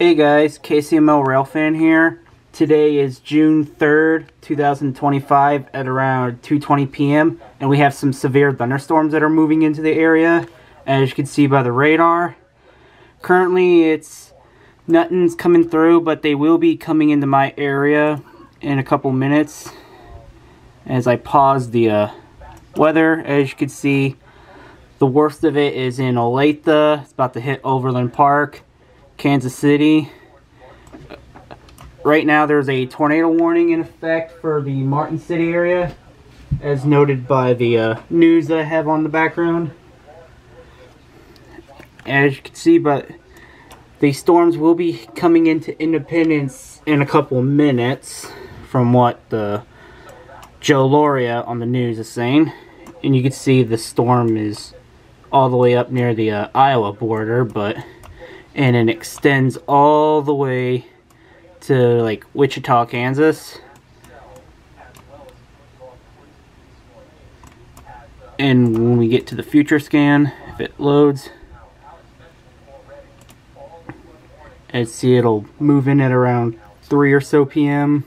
Hey guys, KCML Railfan here. Today is June 3rd, 2025 at around 2:20 p.m. and we have some severe thunderstorms that are moving into the area, as you can see by the radar. Currently nothing's coming through, but they will be coming into my area in a couple minutes. As I pause the weather, as you can see, the worst of it is in Olathe. It's about to hit Overland Park, Kansas City. Right now there's a tornado warning in effect for the Martin City area, as noted by the news that I have on the background. As you can see, but the storms will be coming into Independence in a couple minutes, from what the Joe Loria on the news is saying. And you can see the storm is all the way up near the Iowa border, and it extends all the way to like Wichita, Kansas. And when we get to the future scan, if it loads, and see it'll move in at around 3 or so p.m.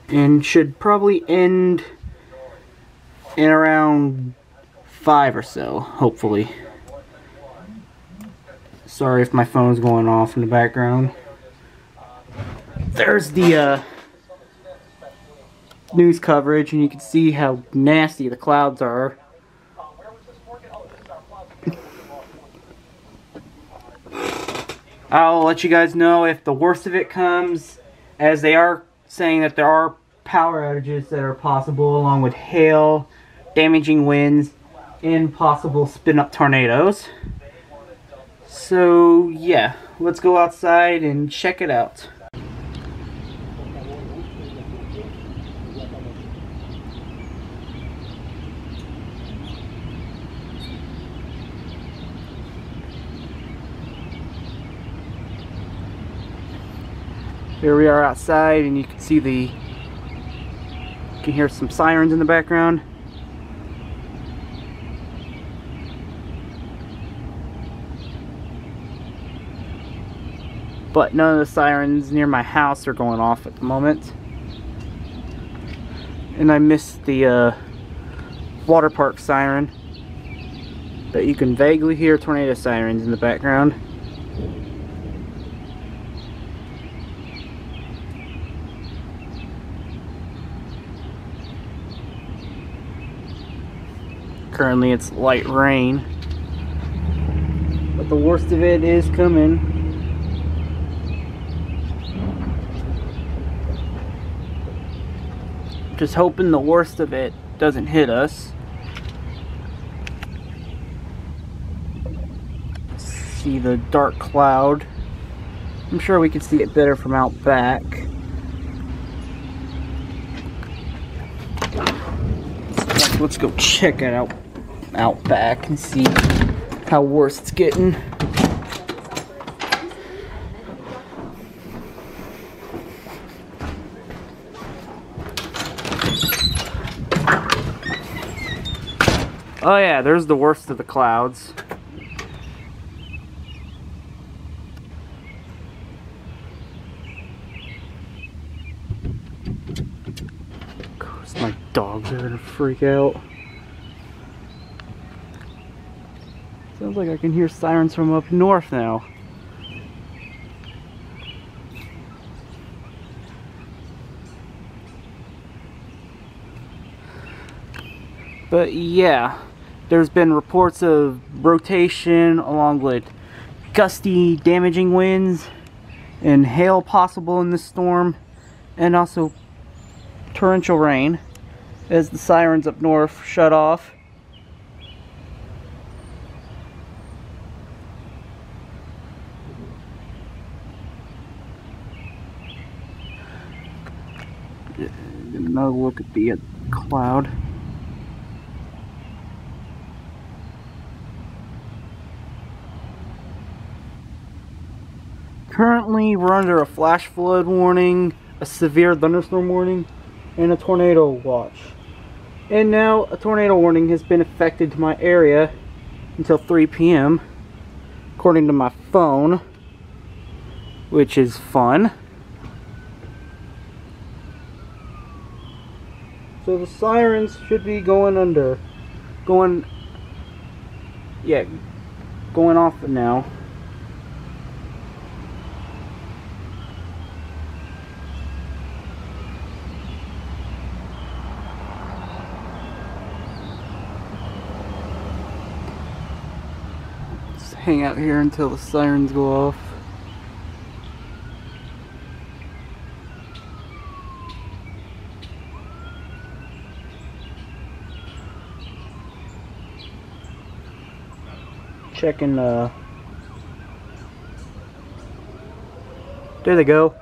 and should probably end in around 5 or so, hopefully. Sorry if my phone's going off in the background. There's the news coverage, and you can see how nasty the clouds are. I'll let you guys know if the worst of it comes, as they are saying that there are power outages that are possible, along with hail, damaging winds, and possible spin-up tornadoes. So yeah, let's go outside and check it out. Here we are outside, and you can see you can hear some sirens in the background. But none of the sirens near my house are going off at the moment. And I missed the water park siren, but you can vaguely hear tornado sirens in the background. Currently it's light rain, but the worst of it is coming. Just hoping the worst of it doesn't hit us. See the dark cloud. I'm sure we can see it better from out back. Let's go check it out back and see how worse it's getting. Oh yeah, there's the worst of the clouds. Of course, my dogs are gonna freak out. Sounds like I can hear sirens from up north now. But yeah, there's been reports of rotation along with gusty, damaging winds and hail possible in this storm, and also torrential rain as the sirens up north shut off. Another look at the cloud. Currently, we're under a flash flood warning, a severe thunderstorm warning, and a tornado watch. And now a tornado warning has been affected to my area until 3 p.m. according to my phone. which is fun. So the sirens should be going off now. Just hang out here until the sirens go off. Checking, there they go.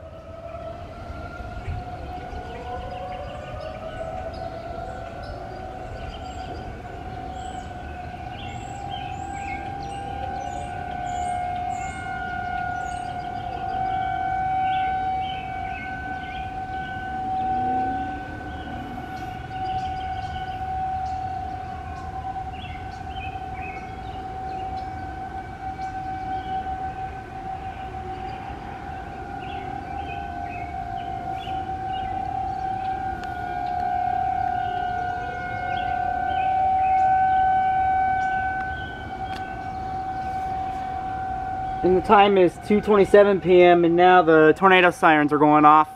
And the time is 2:27 p.m. and now the tornado sirens are going off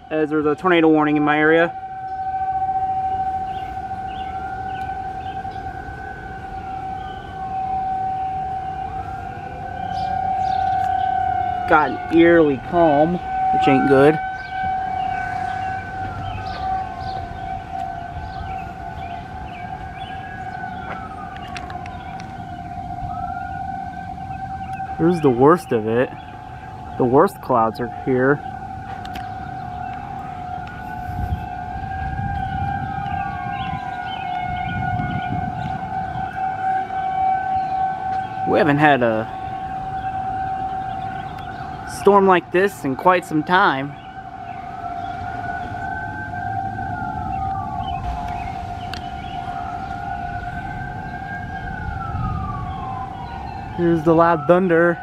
as there's a tornado warning in my area. Gotten eerily calm, which ain't good. Here's the worst of it. The worst clouds are here. We haven't had a storm like this in quite some time. Here's the loud thunder.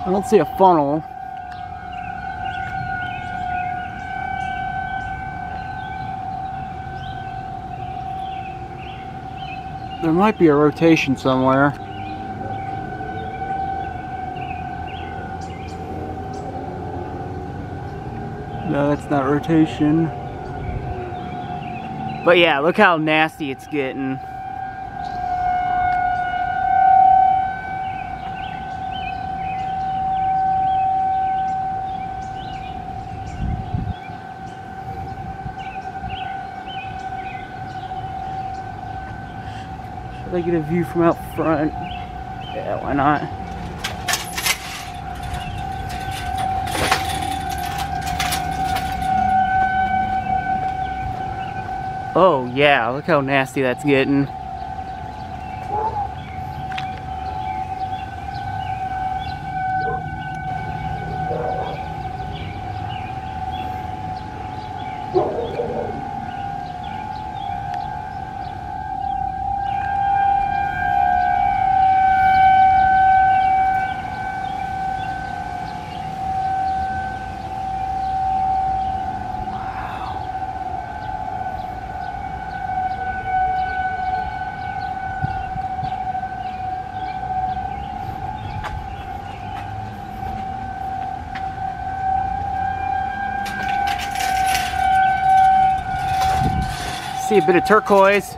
I don't see a funnel. There might be a rotation somewhere. No, that's not rotation. But yeah, look how nasty it's getting. Should I get a view from out front? Yeah, why not? Oh yeah, look how nasty that's getting. See a bit of turquoise.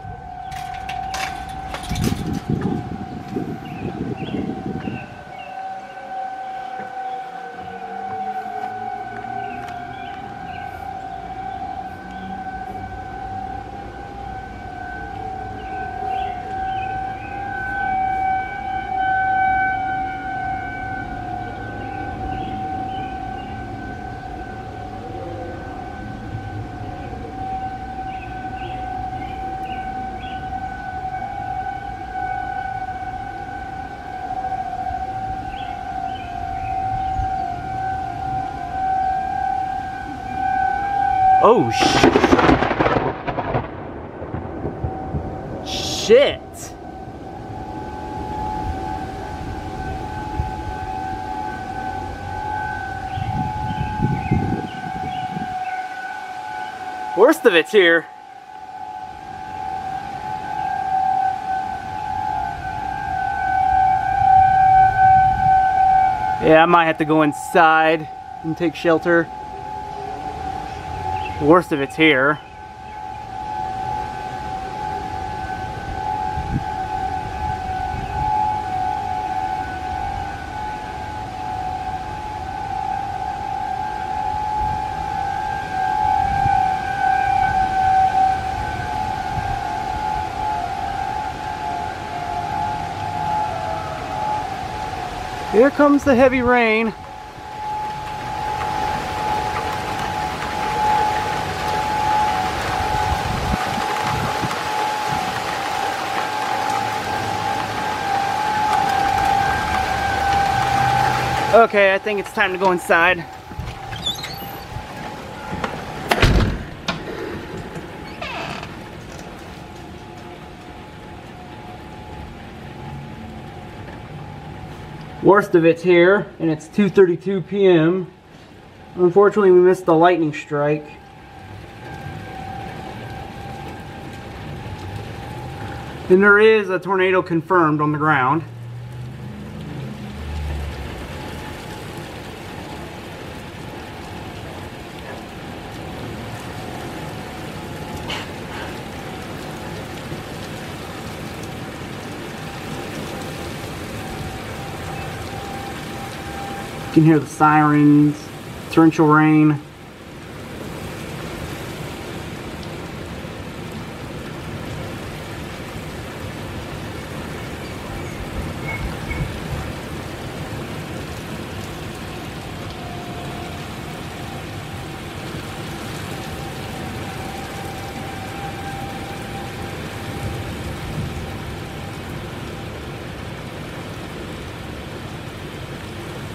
Oh, shit. Worst of it's here. Yeah, I might have to go inside and take shelter. Worst of it's here. Here comes the heavy rain. Okay, I think it's time to go inside. Worst of it's here, and it's 2:32 p.m. Unfortunately, we missed the lightning strike. And there is a tornado confirmed on the ground. You can hear the sirens, torrential rain.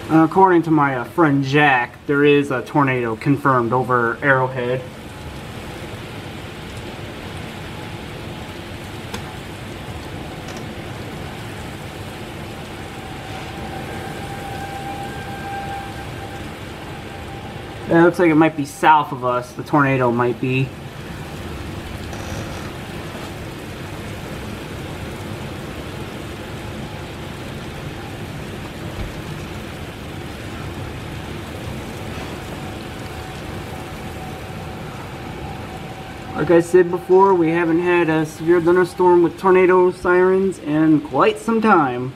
According to my friend Jack, there is a tornado confirmed over Arrowhead. It looks like it might be south of us, the tornado might be. Like I said before, we haven't had a severe thunderstorm with tornado sirens in quite some time.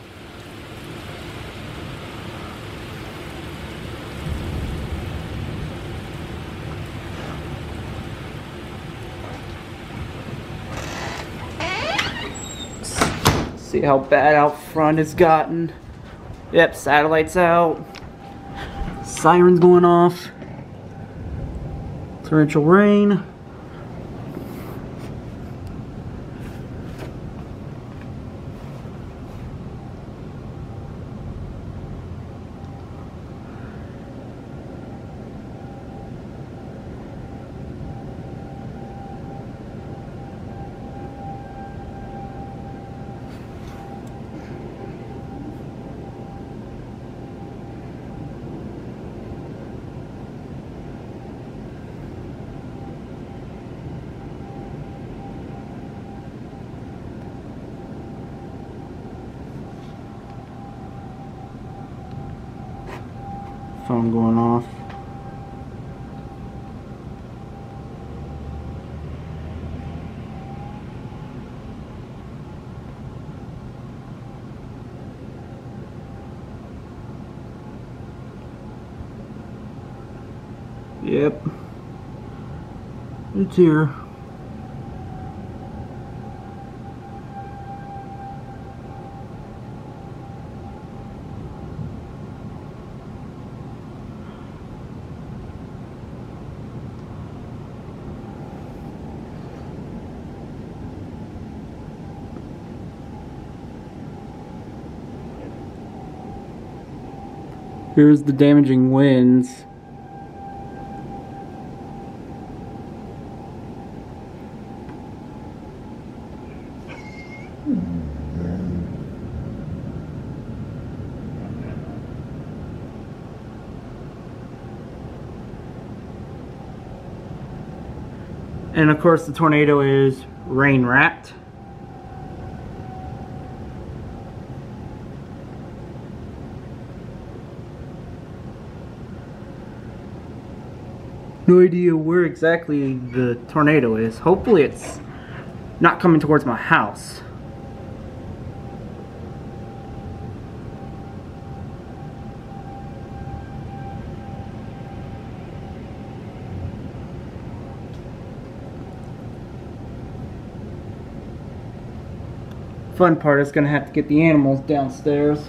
See how bad out front it's gotten. Yep, satellite's out. Sirens going off. Torrential rain. Phone going off. Yep, it's here. Here's the damaging winds. And of course the tornado is rain wrapped. No idea where exactly the tornado is. Hopefully it's not coming towards my house. Fun part is gonna have to get the animals downstairs.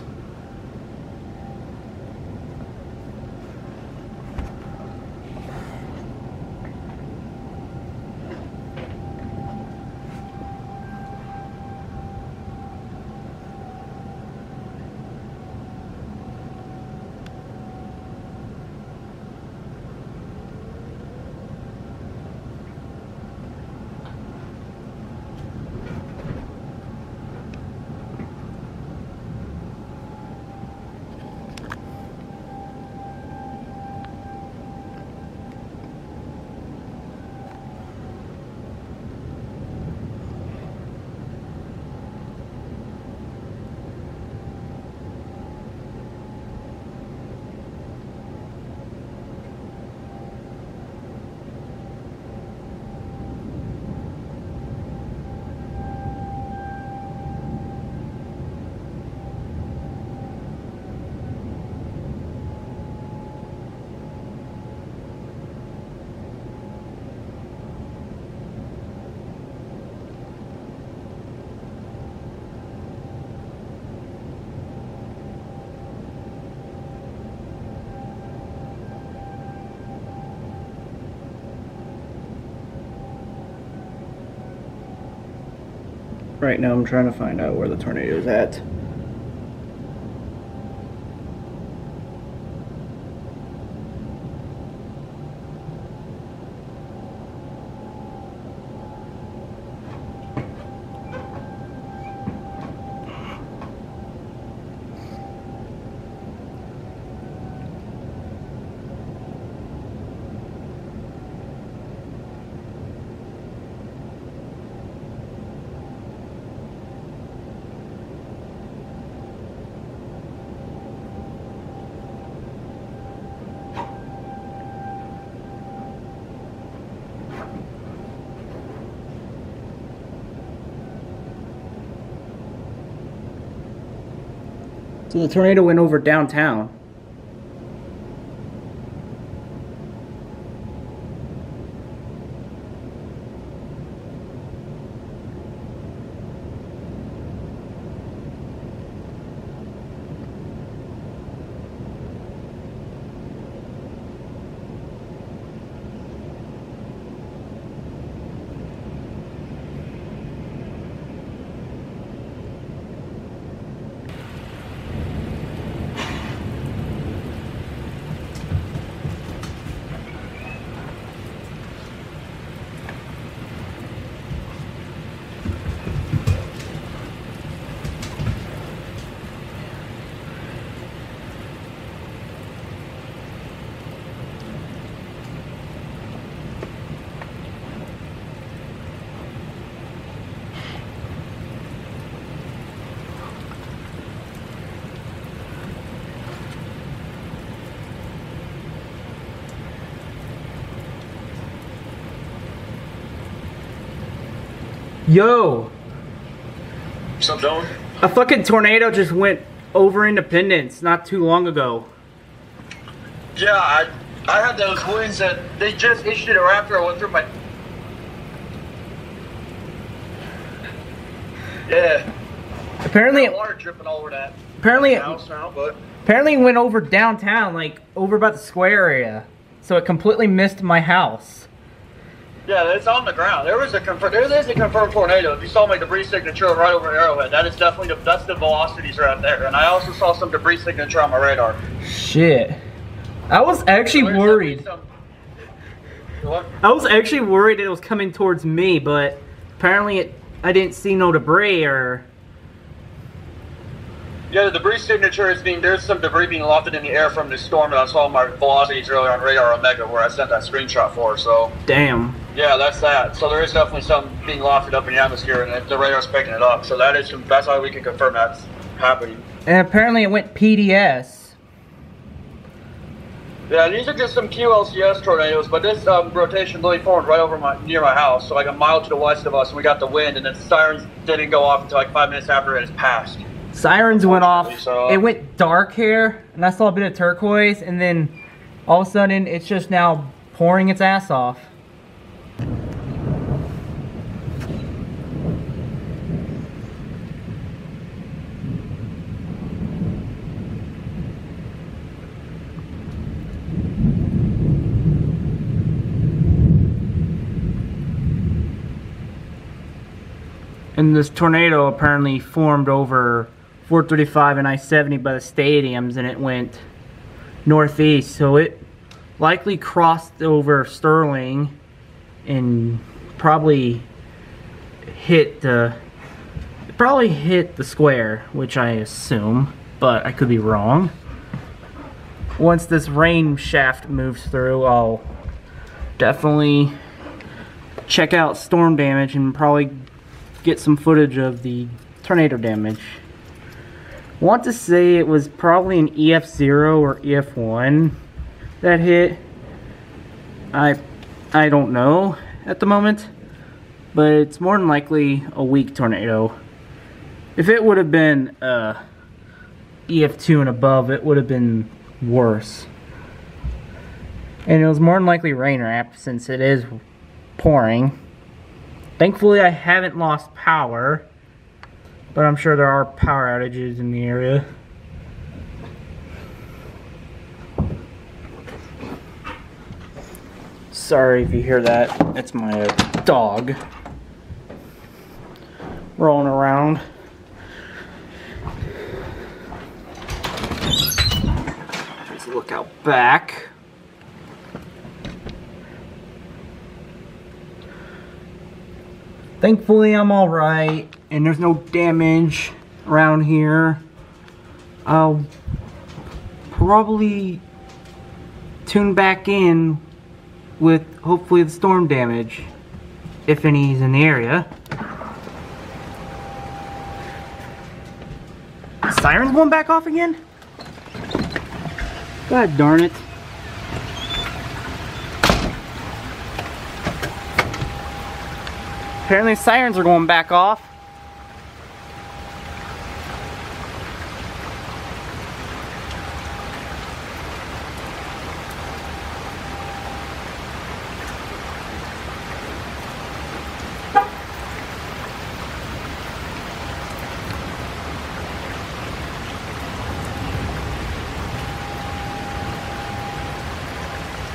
Right now I'm trying to find out where the tornado is at. So the tornado went over downtown. Yo! What's up, Dylan? A fucking tornado just went over Independence not too long ago. Yeah, I had those winds that they just issued it right after I went through my... Yeah. Apparently, water dripping all over that. Apparently, house now, but apparently it went over downtown, like over about the square area. So it completely missed my house. yeah, it's on the ground. There is a confirmed tornado. If you saw my debris signature right over Arrowhead, that is definitely that's the velocities right there. And I also saw some debris signature on my radar. Shit. I was actually worried. What? I was actually worried it was coming towards me, but apparently it I didn't see no debris or... Yeah, the debris signature is there's some debris being lofted in the air from the storm that I saw my velocities earlier on radar Omega where I sent that screenshot for, so. Damn. Yeah, that's that. So there is definitely some being lofted up in the atmosphere and the radar's picking it up. So that's how we can confirm that's happening. And apparently it went PDS. Yeah, these are just some QLCS tornadoes, but this rotation literally formed right over near my house, so like a mile to the west of us, and we got the wind, and then the sirens didn't go off until like 5 minutes after it has passed. Sirens went off, so, it went dark here, and I saw a bit of turquoise, and then all of a sudden it's just now pouring its ass off. And this tornado apparently formed over 435 and I-70 by the stadiums, and it went northeast. So it likely crossed over Sterling and probably hit the square, which I assume, but I could be wrong. Once this rain shaft moves through, I'll definitely check out storm damage and probably get some footage of the tornado damage. Want to say it was probably an EF0 or EF1 that hit. I don't know at the moment, but it's more than likely a weak tornado. If it would have been EF2 and above, it would have been worse. And it was more than likely rain wrap since it is pouring. Thankfully, I haven't lost power, but I'm sure there are power outages in the area. Sorry if you hear that. It's my dog rolling around. Let's look out back. Thankfully, I'm alright, and there's no damage around here. I'll probably tune back in with hopefully the storm damage, if any is in the area. The siren's going back off again? God darn it. Apparently sirens are going back off.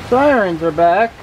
Sirens are back.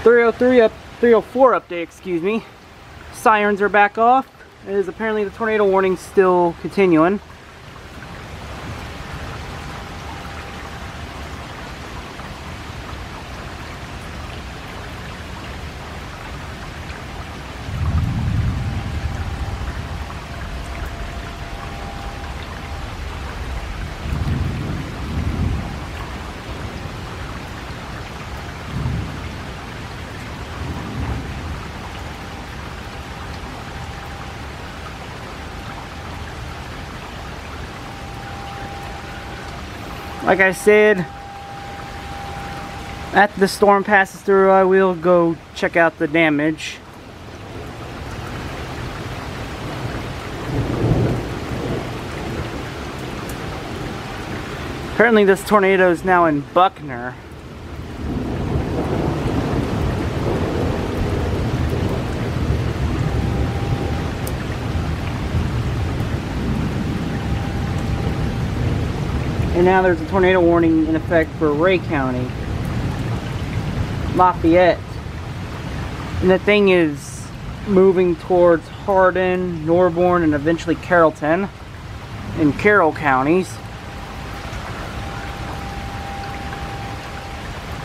.303 up, 304 update, excuse me. Sirens are back off. It is apparently the tornado warning still continuing. Like I said, after the storm passes through, I will go check out the damage. Apparently this tornado is now in Buckner. now there's a tornado warning in effect for Ray County, Lafayette. And the thing is moving towards Hardin, Norborne, and eventually Carrollton in Carroll counties.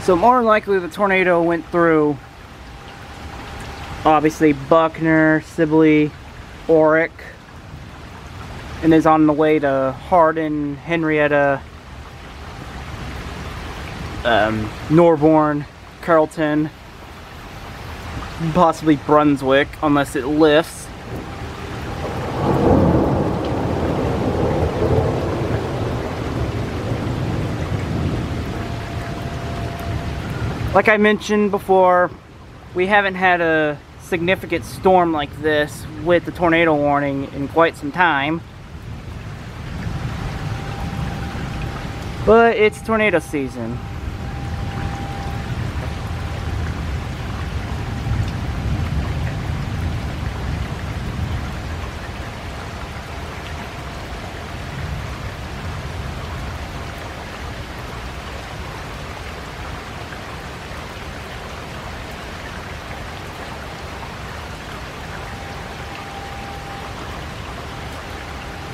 So more than likely the tornado went through obviously Buckner, Sibley, Oric, and is on the way to Hardin, Henrietta, Norborne, Carrollton, possibly Brunswick, unless it lifts. Like I mentioned before, we haven't had a significant storm like this with the tornado warning in quite some time. But it's tornado season.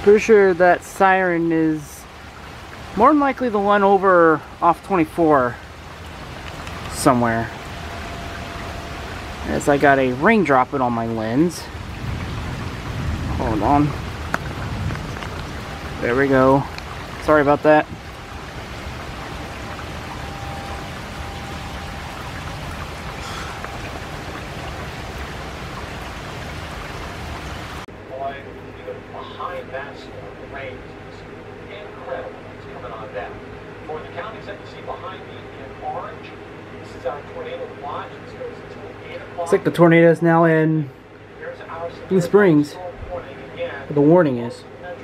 Pretty sure that siren is more than likely the one over off 24 somewhere. As I got a raindrop on my lens. Hold on. There we go. Sorry about that. Behind that storm, the rain is incredible. It's coming on down. For the counties that you see behind me in orange, this is our tornado watch. This goes until 8 o'clock. Looks like the tornado is now in Blue Springs. Where the warning is. We're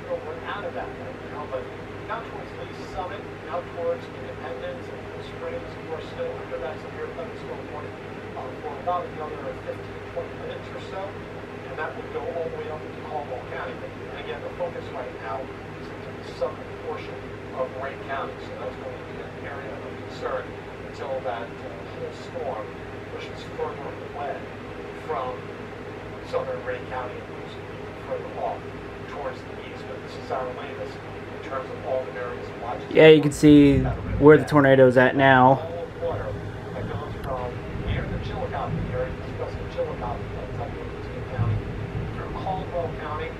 out of that right now, but down towards Lee Summit, out towards Independence and Blue Springs, you are still under that severe thunderstorm warning for about another 15-20 minutes or so. And that would go all the way up to Caldwell County. And again, the focus right now is into the southern portion of Ray County. So that's going to be an area of concern until that whole storm pushes further away from southern Ray County and moves further off towards the east. But this is our latest in terms of all the various watches. Yeah, you can see where the tornado is at now. Water that goes from near the Chillicothe area, discussing Chillicothe, County, through Caldwell County,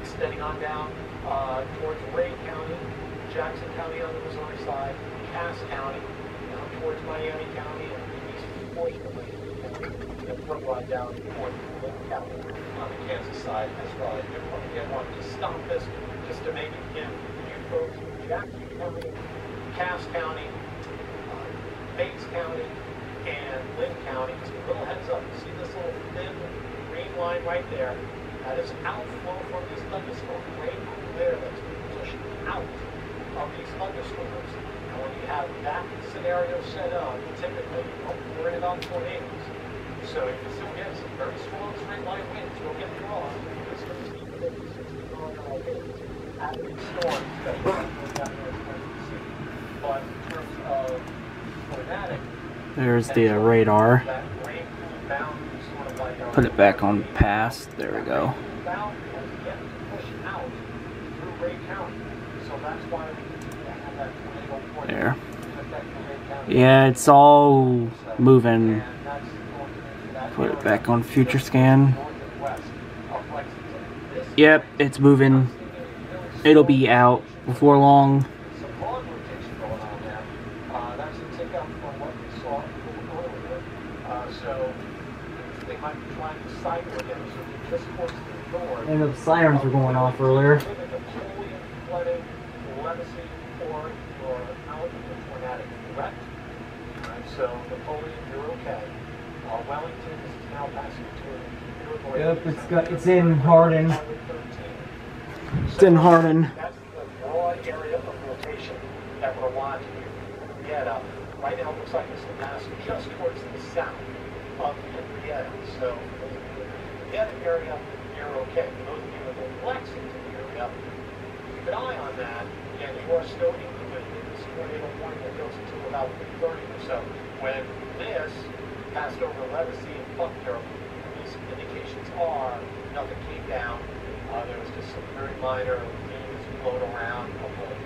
extending on down towards Ray County, Jackson County on the Missouri side, Cass County, down towards Miami County, and the eastern portion of Miami County, and from right down towards Little County on the Kansas side as well. I did want to stop this just to make it again you folks in Jackson County, Cass County, Bates County, and Lynn County. Just a little heads up. You see this little thin green line right there? That is outflow from these thunderstorms. Rain there that's being pushed out of these thunderstorms. And when you have that scenario set up, typically you don't worry about tornadoes. So you can still get some very strong straight line winds. You'll get draws. It's going to be 50, 60 mile winds out of these storms that are going down there as you see. But in terms of tornadic, There's the radar. Put it back on pass. There we go. There. Yeah, it's all moving. Put it back on future scan. Yep, it's moving. It'll be out before long. And the sirens were going off earlier. Yep, it's in Hardin. It's in Hardin. That's the broad area of rotation that we're watching Henrietta. Right now it looks like it's going to pass just towards the south of Henrietta. So the Henrietta area, you're okay. For those of you in the Lexington area, keep an eye on that, and you are still in tornado warning that goes until about 3:30 or so. When this passed over Legacy and Buckner, these indications are nothing came down. There was just some very minor leaves blown around, a couple of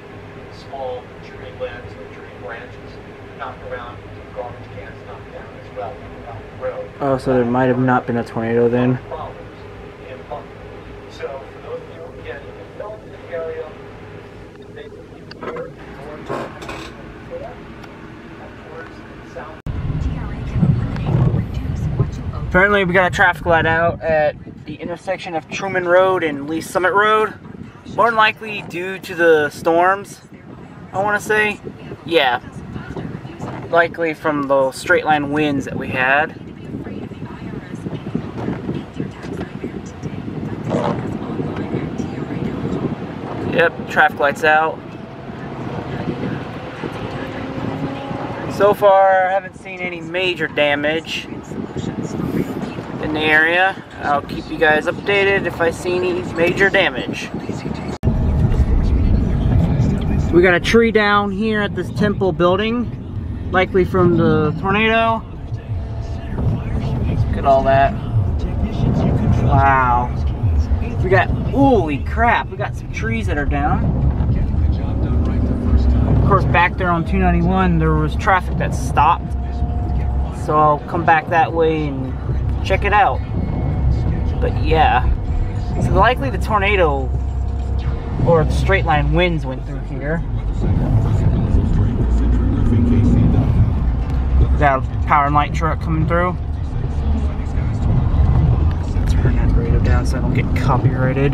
small tree limbs or tree branches knocked around, some garbage cans knocked down as well around the road. Oh, so there might have not been a tornado then. Problems in Buckner. So for those of you, again, if you fell into the area, they here, towards the south. Apparently we got a traffic light out at the intersection of Truman Rd and Lee Summit Road. More than likely due to the storms, I want to say. Yeah. Likely from the straight line winds that we had. Yep, traffic lights out. So far, I haven't seen any major damage in the area. I'll keep you guys updated if I see any major damage. We got a tree down here at this temple building, likely from the tornado. Look at all that. Wow. We got, holy crap, we got some trees that are down. Of course, back there on 291, there was traffic that stopped. So I'll come back that way and check it out. But yeah, so likely the tornado or the straight line winds went through here. Got a power and light truck coming through. Turn that radio down so I don't get copyrighted.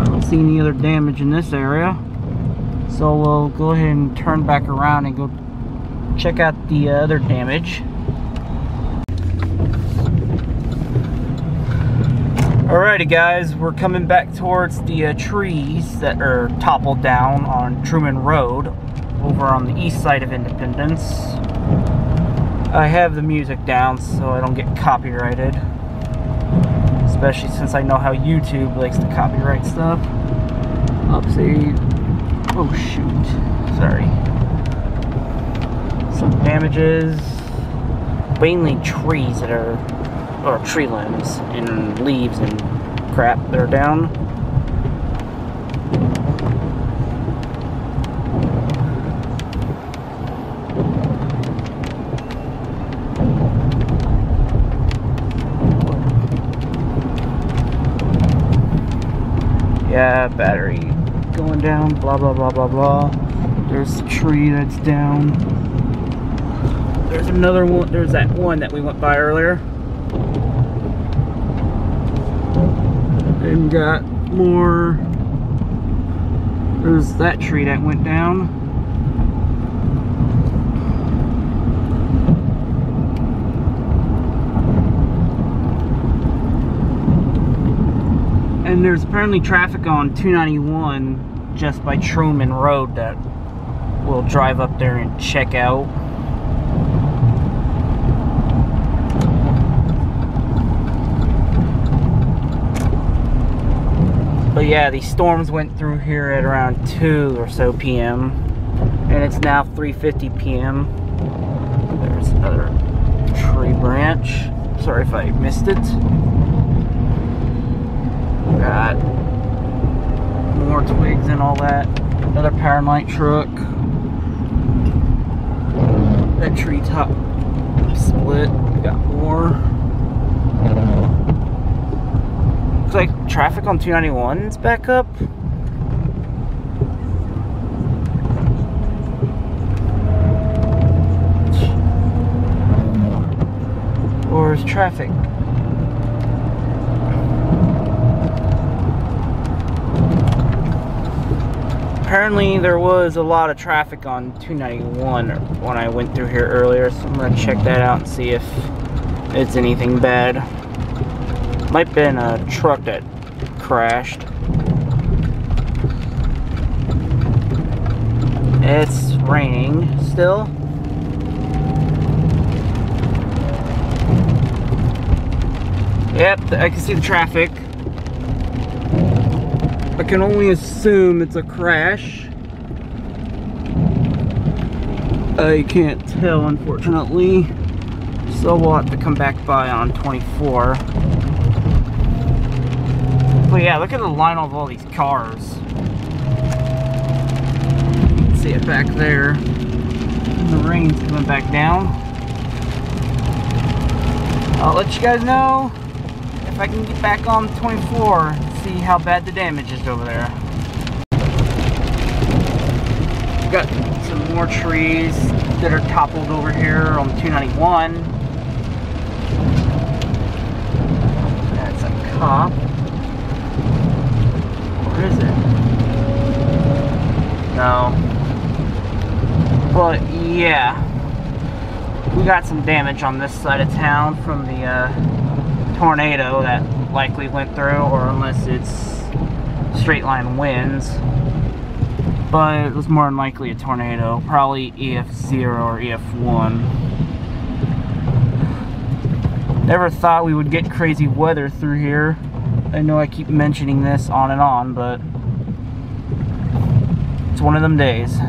I don't see any other damage in this area. So we'll go ahead and turn back around and go check out the other damage. Alrighty guys, we're coming back towards the trees that are toppled down on Truman Rd over on the east side of Independence. I have the music down so I don't get copyrighted, especially since I know how YouTube likes to copyright stuff. Oopsie. Oh shoot, sorry. Some damages, mainly trees that are, or tree limbs and leaves and crap that are down. Yeah, battery going down, blah blah blah blah blah. There's the tree that's down. There's another one, there's that one that we went by earlier. And got more. There's that tree that went down. And there's apparently traffic on 291 just by Truman Rd that we'll drive up there and check out. But yeah, these storms went through here at around 2 or so p.m. and it's now 3:50 p.m. There's another tree branch. Sorry if I missed it. Got more twigs and all that. Another power and light truck. That tree top split. Got more. Looks like traffic on 291 is back up. Or is traffic? Apparently there was a lot of traffic on 291 when I went through here earlier, so I'm gonna check that out and see if it's anything bad. Might have been a truck that crashed. It's raining still. Yep, I can see the traffic. I can only assume it's a crash. I can't tell, unfortunately. So we'll have to come back by on 24. But yeah, look at the line of all these cars. See it back there. And the rain's coming back down. I'll let you guys know if I can get back on 24 and see how bad the damage is over there. Got some more trees that are toppled over here on 291. That's a cop. Where is it? No. But yeah, we got some damage on this side of town from the tornado that likely went through, or unless it's straight line winds. But it was more than likely a tornado, probably EF0 or EF1. Never thought we would get crazy weather through here. I know I keep mentioning this on and on, but it's one of them days.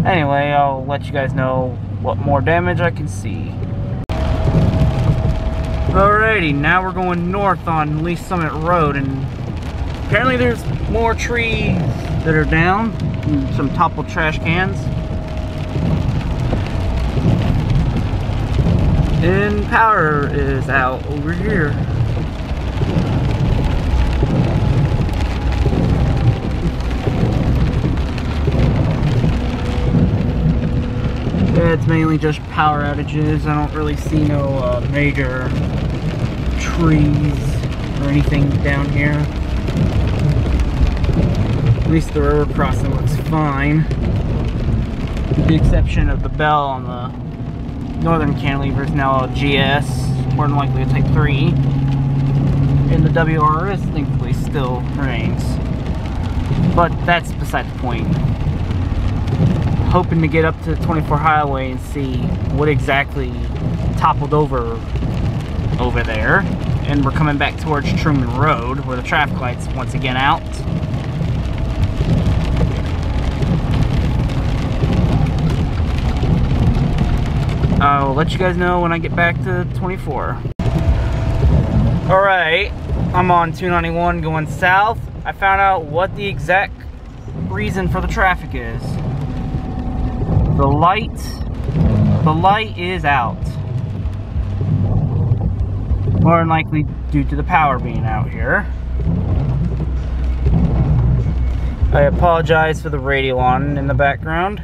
Anyway, I'll let you guys know what more damage I can see. Alrighty, now we're going north on Lee Summit Road, and apparently there's more trees that are down, and some toppled trash cans. And power is out over here. Yeah, it's mainly just power outages. I don't really see no major trees or anything down here. At least the river crossing looks fine, with the exception of the bell on the northern cantilever is now a GS, more than likely a Type 3, and the WRS thankfully still remains. But that's beside the point. Hoping to get up to the 24 highway and see what exactly toppled over there. And we're coming back towards Truman Road, where the traffic light's once again out. I'll let you guys know when I get back to 24. Alright, I'm on 291 going south. I found out what the exact reason for the traffic is. The light is out. More than likely due to the power being out here. I apologize for the radio on in the background.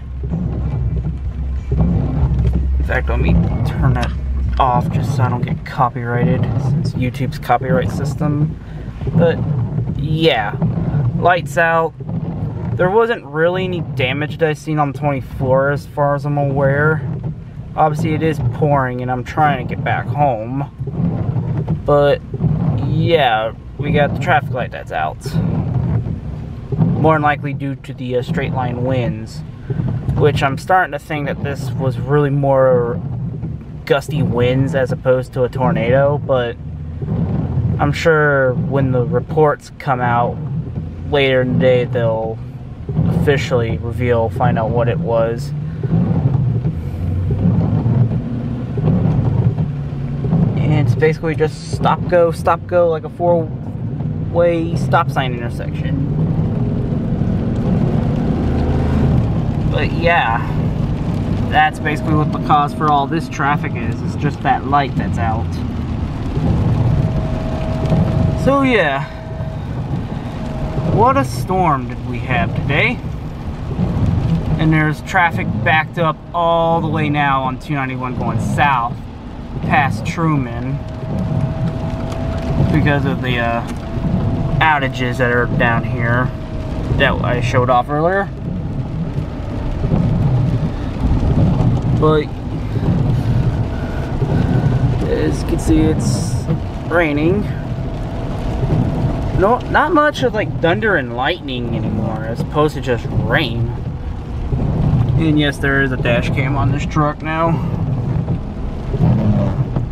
In fact, let me turn that off just so I don't get copyrighted, since YouTube's copyright system. But yeah, lights out. There wasn't really any damage that I've seen on 24 as far as I'm aware. Obviously it is pouring and I'm trying to get back home. But yeah, we got the traffic light that's out. More than likely due to the straight line winds, which I'm starting to think that this was really more gusty winds as opposed to a tornado. But I'm sure when the reports come out later in the day, they'll officially find out what it was. And it's basically just stop go like a four-way stop sign intersection. But yeah, that's basically what the cause for all this traffic is. It's just that light that's out. So yeah, what a storm did we have today. And there's traffic backed up all the way now on 291 going south past Truman because of the outages that are down here that I showed off earlier. But as you can see, it's raining. No, not much of like thunder and lightning anymore, as opposed to just rain. And yes, there is a dash cam on this truck now.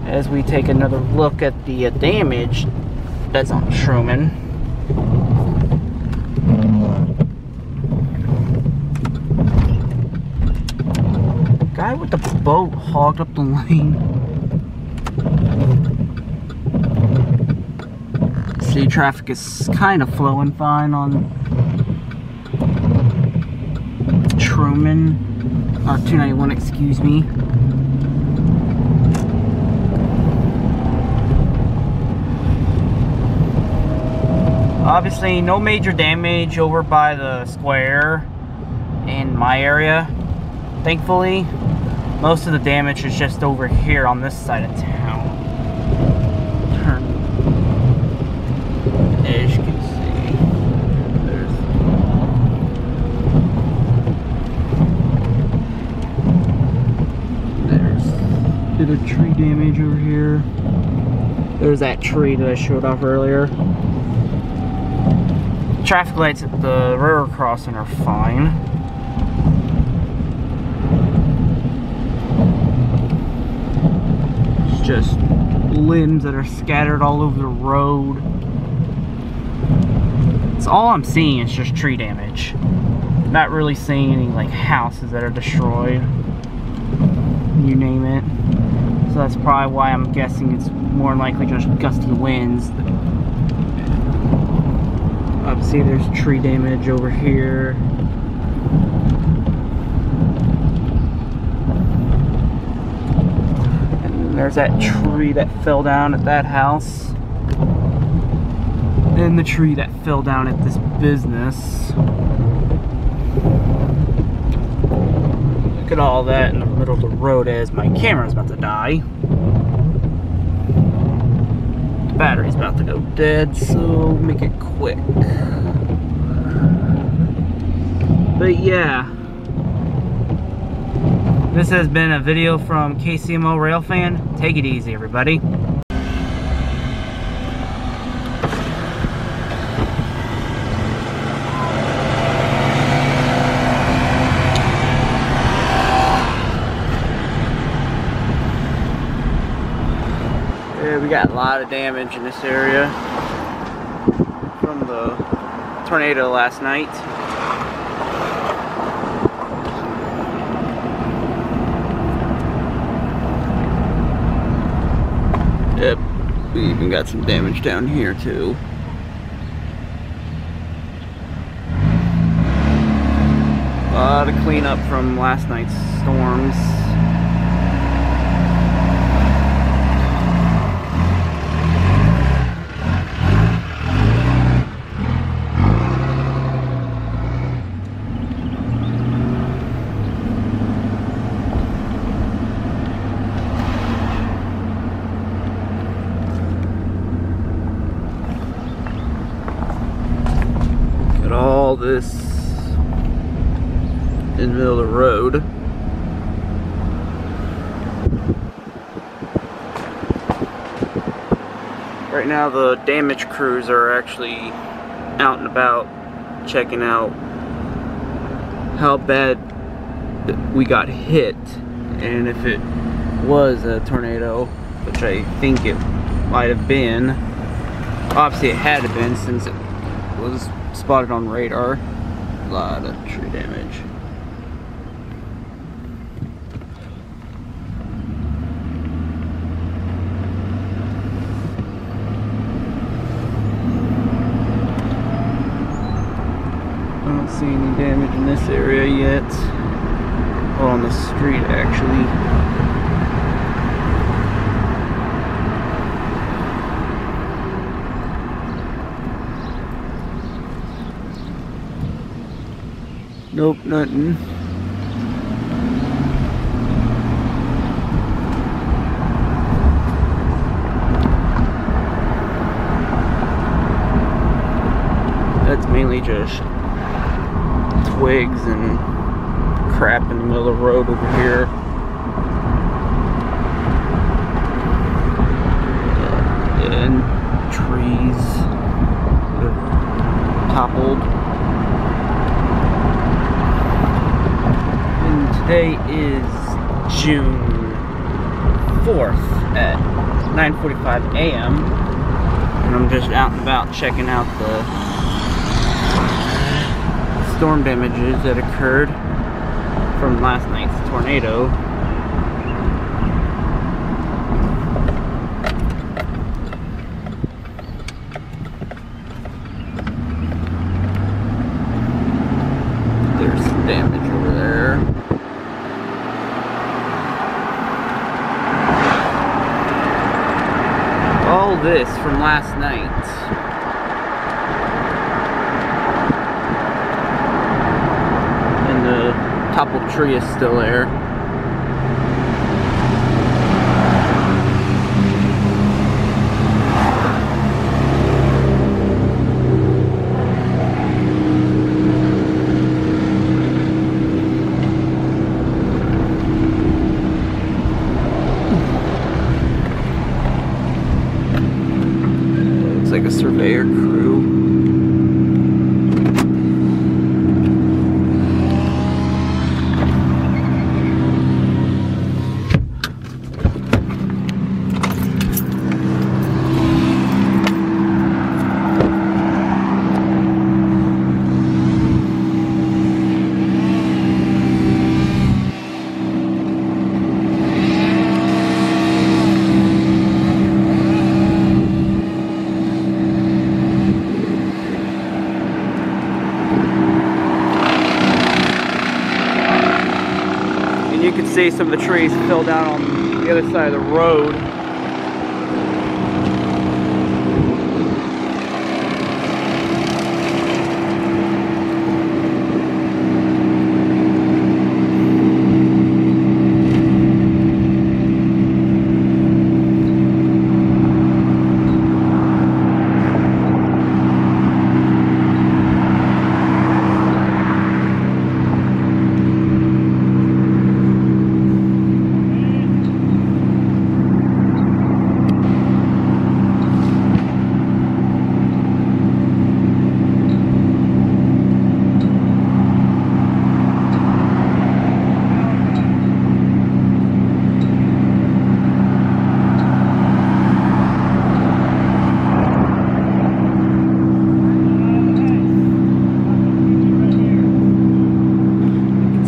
As we take another look at the damage that's on Truman. with the boat hogged up the lane. See, traffic is kind of flowing fine on Truman, 291, excuse me. Obviously, no major damage over by the square in my area. Thankfully, most of the damage is just over here on this side of town. As you can see, there's a bit of tree damage over here. There's that tree that I showed off earlier. Traffic lights at the river crossing are fine. It's just limbs that are scattered all over the road. It's all I'm seeing is just tree damage. Not really seeing any like houses that are destroyed. You name it. So that's probably why I'm guessing it's more likely just gusty winds. Obviously there's tree damage over here. And there's that tree that fell down at that house. And the tree that fell down at this business. Look at all that in the middle of the road as my camera's about to die. Battery's about to go dead, so make it quick. But yeah, this has been a video from KCMO Railfan. Take it easy, everybody. We got a lot of damage in this area from the tornado last night. Yep, we even got some damage down here too. A lot of cleanup from last night's storms. All this in the middle of the road. Right now the damage crews are actually out and about checking out how bad we got hit and if it was a tornado, which I think it might have been. Obviously it had to have been since it was spotted on radar. A lot of tree damage. I don't see any damage in this area yet. Or on the street actually. Nope, nothing. That's mainly just twigs and crap in the middle of the road over here. And trees that are toppled. Today is June 4th at 9:45 a.m. and I'm just out and about checking out the storm damages that occurred from last night's tornado. damage over there. All this from last night. And the toppled tree is still there. Looks like a surveyor crew. You can see some of the trees filled out on the other side of the road.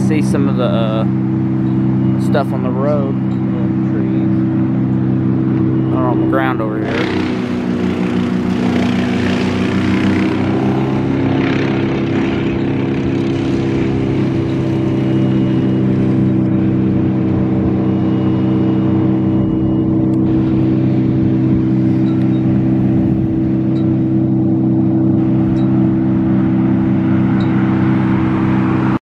See some of the stuff on the road, the trees, or on the ground over here.